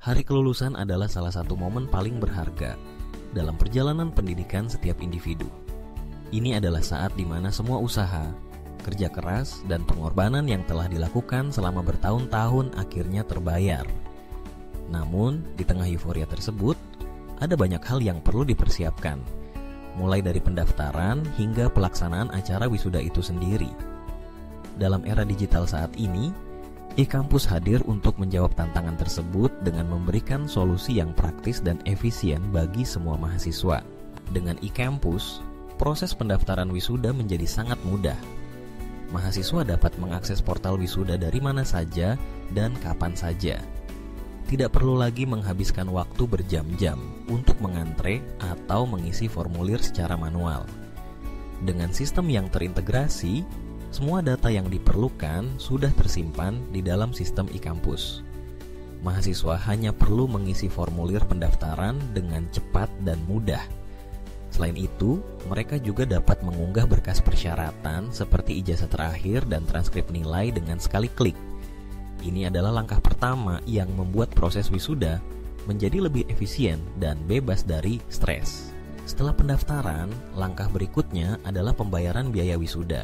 Hari kelulusan adalah salah satu momen paling berharga dalam perjalanan pendidikan setiap individu. Ini adalah saat di mana semua usaha, kerja keras, dan pengorbanan yang telah dilakukan selama bertahun-tahun akhirnya terbayar. Namun, di tengah euforia tersebut, ada banyak hal yang perlu dipersiapkan, mulai dari pendaftaran hingga pelaksanaan acara wisuda itu sendiri. Dalam era digital saat ini, e-Kampus hadir untuk menjawab tantangan tersebut dengan memberikan solusi yang praktis dan efisien bagi semua mahasiswa. Dengan e-Kampus, proses pendaftaran wisuda menjadi sangat mudah. Mahasiswa dapat mengakses portal wisuda dari mana saja dan kapan saja. Tidak perlu lagi menghabiskan waktu berjam-jam untuk mengantre atau mengisi formulir secara manual. Dengan sistem yang terintegrasi, semua data yang diperlukan sudah tersimpan di dalam sistem e-Kampus. Mahasiswa hanya perlu mengisi formulir pendaftaran dengan cepat dan mudah. Selain itu, mereka juga dapat mengunggah berkas persyaratan seperti ijazah terakhir dan transkrip nilai dengan sekali klik. Ini adalah langkah pertama yang membuat proses wisuda menjadi lebih efisien dan bebas dari stres. Setelah pendaftaran, langkah berikutnya adalah pembayaran biaya wisuda.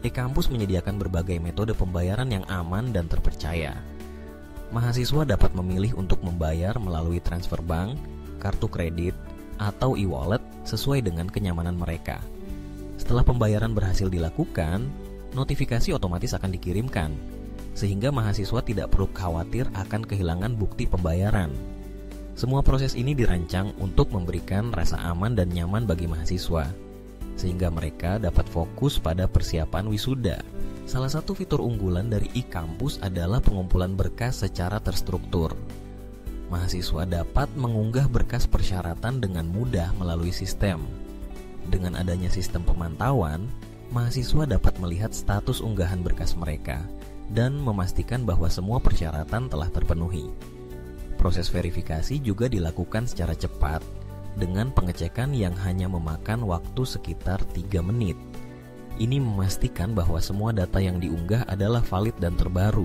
e-Kampus menyediakan berbagai metode pembayaran yang aman dan terpercaya. Mahasiswa dapat memilih untuk membayar melalui transfer bank, kartu kredit, atau e-wallet sesuai dengan kenyamanan mereka. Setelah pembayaran berhasil dilakukan, notifikasi otomatis akan dikirimkan, sehingga mahasiswa tidak perlu khawatir akan kehilangan bukti pembayaran. Semua proses ini dirancang untuk memberikan rasa aman dan nyaman bagi mahasiswa, sehingga mereka dapat fokus pada persiapan wisuda. Salah satu fitur unggulan dari e-Kampus adalah pengumpulan berkas secara terstruktur. Mahasiswa dapat mengunggah berkas persyaratan dengan mudah melalui sistem. Dengan adanya sistem pemantauan, mahasiswa dapat melihat status unggahan berkas mereka dan memastikan bahwa semua persyaratan telah terpenuhi. Proses verifikasi juga dilakukan secara cepat, dengan pengecekan yang hanya memakan waktu sekitar 3 menit. Ini memastikan bahwa semua data yang diunggah adalah valid dan terbaru.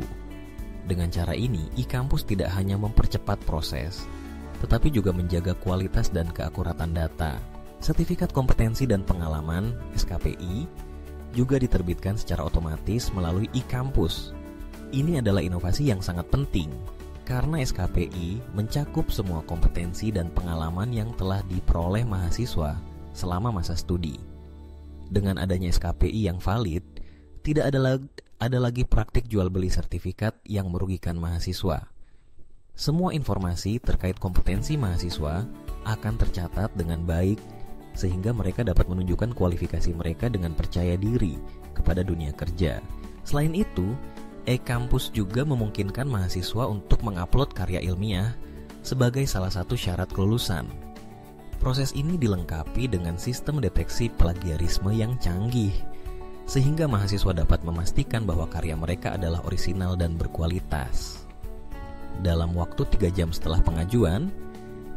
Dengan cara ini, e-Kampus tidak hanya mempercepat proses, tetapi juga menjaga kualitas dan keakuratan data. Sertifikat kompetensi dan pengalaman (SKPI) juga diterbitkan secara otomatis melalui e-Kampus. Ini adalah inovasi yang sangat penting, karena SKPI mencakup semua kompetensi dan pengalaman yang telah diperoleh mahasiswa selama masa studi. Dengan adanya SKPI yang valid, tidak ada lagi praktik jual beli sertifikat yang merugikan mahasiswa. Semua informasi terkait kompetensi mahasiswa akan tercatat dengan baik, sehingga mereka dapat menunjukkan kualifikasi mereka dengan percaya diri kepada dunia kerja. Selain itu, e-Kampus juga memungkinkan mahasiswa untuk mengupload karya ilmiah sebagai salah satu syarat kelulusan. Proses ini dilengkapi dengan sistem deteksi plagiarisme yang canggih, sehingga mahasiswa dapat memastikan bahwa karya mereka adalah orisinal dan berkualitas. Dalam waktu 3 jam setelah pengajuan,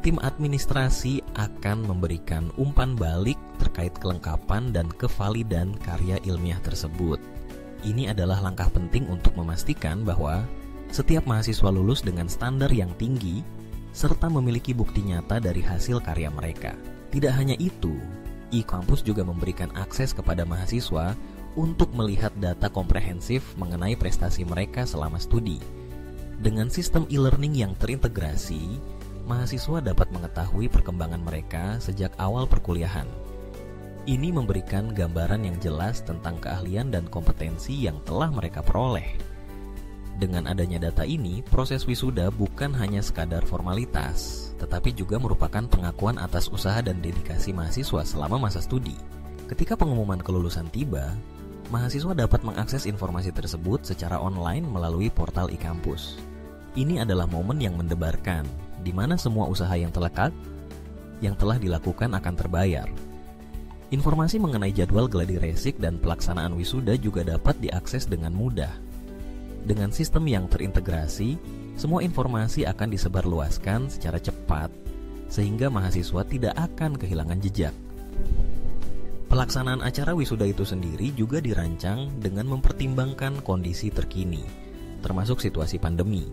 tim administrasi akan memberikan umpan balik terkait kelengkapan dan kevalidan karya ilmiah tersebut. Ini adalah langkah penting untuk memastikan bahwa setiap mahasiswa lulus dengan standar yang tinggi serta memiliki bukti nyata dari hasil karya mereka. Tidak hanya itu, e-Kampus juga memberikan akses kepada mahasiswa untuk melihat data komprehensif mengenai prestasi mereka selama studi. Dengan sistem e-learning yang terintegrasi, mahasiswa dapat mengetahui perkembangan mereka sejak awal perkuliahan. Ini memberikan gambaran yang jelas tentang keahlian dan kompetensi yang telah mereka peroleh. Dengan adanya data ini, proses wisuda bukan hanya sekadar formalitas, tetapi juga merupakan pengakuan atas usaha dan dedikasi mahasiswa selama masa studi. Ketika pengumuman kelulusan tiba, mahasiswa dapat mengakses informasi tersebut secara online melalui portal e-Kampus. Ini adalah momen yang mendebarkan, di mana semua usaha yang telah dilakukan akan terbayar. Informasi mengenai jadwal gladi resik dan pelaksanaan wisuda juga dapat diakses dengan mudah. Dengan sistem yang terintegrasi, semua informasi akan disebarluaskan secara cepat, sehingga mahasiswa tidak akan kehilangan jejak. Pelaksanaan acara wisuda itu sendiri juga dirancang dengan mempertimbangkan kondisi terkini, termasuk situasi pandemi.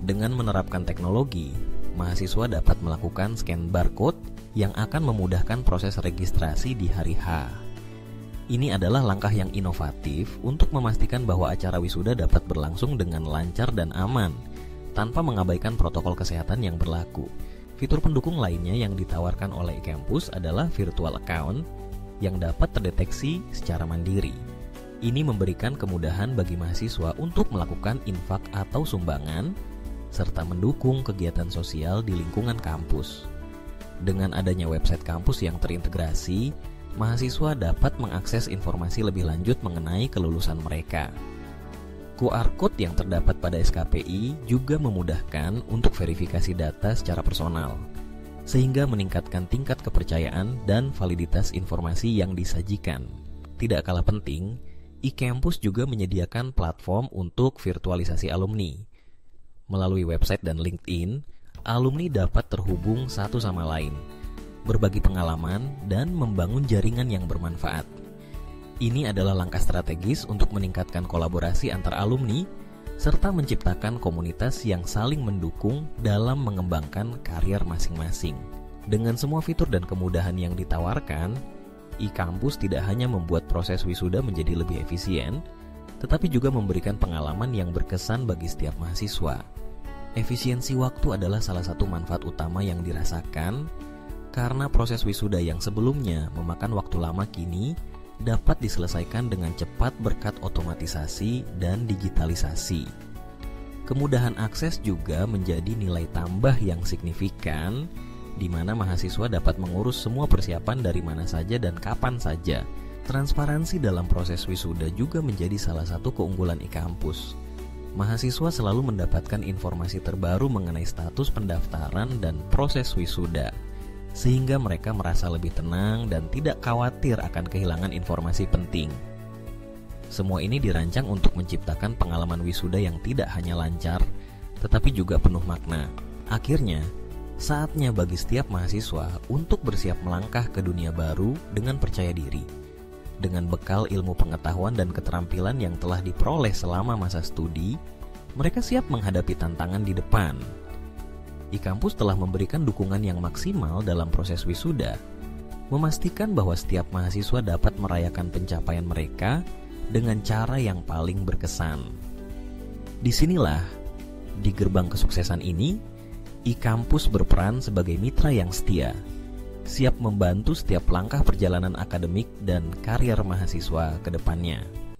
Dengan menerapkan teknologi, mahasiswa dapat melakukan scan barcode yang akan memudahkan proses registrasi di hari H. Ini adalah langkah yang inovatif untuk memastikan bahwa acara wisuda dapat berlangsung dengan lancar dan aman, tanpa mengabaikan protokol kesehatan yang berlaku. Fitur pendukung lainnya yang ditawarkan oleh eCampus adalah virtual account yang dapat terdeteksi secara mandiri. Ini memberikan kemudahan bagi mahasiswa untuk melakukan infak atau sumbangan, serta mendukung kegiatan sosial di lingkungan kampus. Dengan adanya website kampus yang terintegrasi, mahasiswa dapat mengakses informasi lebih lanjut mengenai kelulusan mereka. QR Code yang terdapat pada SKPI juga memudahkan untuk verifikasi data secara personal, sehingga meningkatkan tingkat kepercayaan dan validitas informasi yang disajikan. Tidak kalah penting, eCampus juga menyediakan platform untuk virtualisasi alumni. Melalui website dan LinkedIn, alumni dapat terhubung satu sama lain, berbagi pengalaman, dan membangun jaringan yang bermanfaat. Ini adalah langkah strategis untuk meningkatkan kolaborasi antar alumni, serta menciptakan komunitas yang saling mendukung dalam mengembangkan karier masing-masing. Dengan semua fitur dan kemudahan yang ditawarkan, eCampus tidak hanya membuat proses wisuda menjadi lebih efisien, tetapi juga memberikan pengalaman yang berkesan bagi setiap mahasiswa. Efisiensi waktu adalah salah satu manfaat utama yang dirasakan, karena proses wisuda yang sebelumnya memakan waktu lama kini dapat diselesaikan dengan cepat berkat otomatisasi dan digitalisasi. Kemudahan akses juga menjadi nilai tambah yang signifikan, di mana mahasiswa dapat mengurus semua persiapan dari mana saja dan kapan saja. Transparansi dalam proses wisuda juga menjadi salah satu keunggulan eCampus. Mahasiswa selalu mendapatkan informasi terbaru mengenai status pendaftaran dan proses wisuda, sehingga mereka merasa lebih tenang dan tidak khawatir akan kehilangan informasi penting. Semua ini dirancang untuk menciptakan pengalaman wisuda yang tidak hanya lancar, tetapi juga penuh makna. Akhirnya, saatnya bagi setiap mahasiswa untuk bersiap melangkah ke dunia baru dengan percaya diri. Dengan bekal ilmu pengetahuan dan keterampilan yang telah diperoleh selama masa studi, mereka siap menghadapi tantangan di depan. eCampus telah memberikan dukungan yang maksimal dalam proses wisuda, memastikan bahwa setiap mahasiswa dapat merayakan pencapaian mereka dengan cara yang paling berkesan. Disinilah, di gerbang kesuksesan ini, eCampus berperan sebagai mitra yang setia, siap membantu setiap langkah perjalanan akademik dan karier mahasiswa ke depannya.